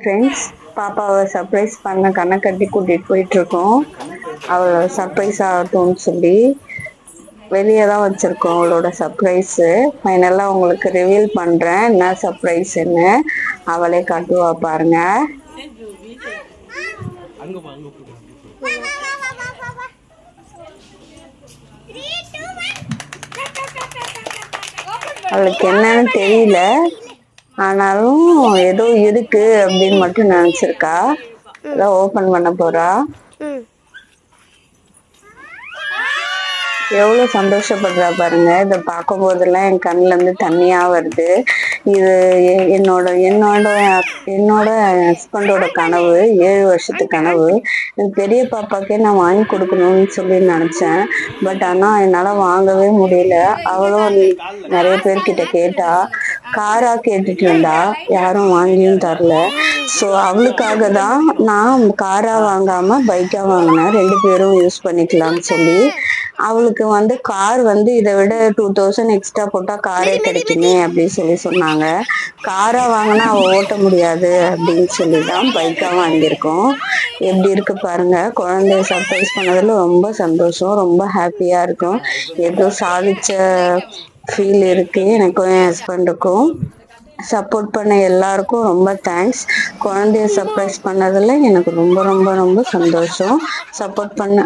Friends, பாப்பாவை surprise பண்ண கண்ணை கட்டி கூட்டிட்டு போயிட்டு இருக்கோம். அவளை சர்ப்ரைஸ் ஆகட்டும்னு சொல்லி வெளியே தான் வச்சிருக்கோம். அவளோட சர்ப்ரைஸ் ஃபைனலாக உங்களுக்கு ரிவீல் பண்றேன். என்ன சர்ப்ரைஸ்ன்னு அவளே காட்டுவா பாருங்க. அவளுக்கு என்னன்னு தெரியல, ஆனாலும் ஏதோ இருக்கு அப்படின்னு மட்டும் நினைச்சிருக்கா. அதான் ஓபன் பண்ண போறா. எவ்வளவு சந்தோஷப்படுறா பாருங்க. இதை பார்க்கும் போதெல்லாம் என் கண்ணுல இருந்து தண்ணியா வருது. இது என்னோட என்னோட என்னோட ஹஸ்பண்டோட கனவு, 7 வருஷத்து கனவு. பெரிய பாப்பாக்கே நான் வாங்கி கொடுக்கணும்னு சொல்லி நினைச்சேன். பட் ஆனா என்னால வாங்கவே முடியல. அவளும் நிறைய பேர்கிட்ட கேட்டா, காரா கேட்டுட்டு இருந்தா, யாரும் வாங்கியும் தரல. ஸோ அவளுக்காக தான் நான் காரா வாங்காம பைக்கா வாங்கினேன். 2 பேரும் யூஸ் பண்ணிக்கலாம்னு சொல்லி. அவளுக்கு கார் இதை விட 2000 எக்ஸ்ட்ரா போட்டா காரே கிடைக்குமே அப்படின்னு சொல்லி சொன்னாங்க. காரா வாங்கினா அவ ஓட்ட முடியாது அப்படின்னு சொல்லிதான் பைக்கா வாங்கியிருக்கோம். எப்படி இருக்கு பாருங்க. குழந்தைய சர்ப்ரைஸ் பண்ணதுல ரொம்ப சந்தோஷம், ரொம்ப ஹாப்பியா இருக்கும். ஏதோ சாதிச்ச ஃபீல் இருக்கு எனக்கும் என் ஹஸ்பண்டுக்கும். சப்போர்ட் பண்ண எல்லாருக்கும் ரொம்ப தேங்க்ஸ். குழந்தைய சர்ப்ரைஸ் பண்ணதுல எனக்கு ரொம்ப ரொம்ப ரொம்ப சந்தோஷம். சப்போர்ட் பண்ண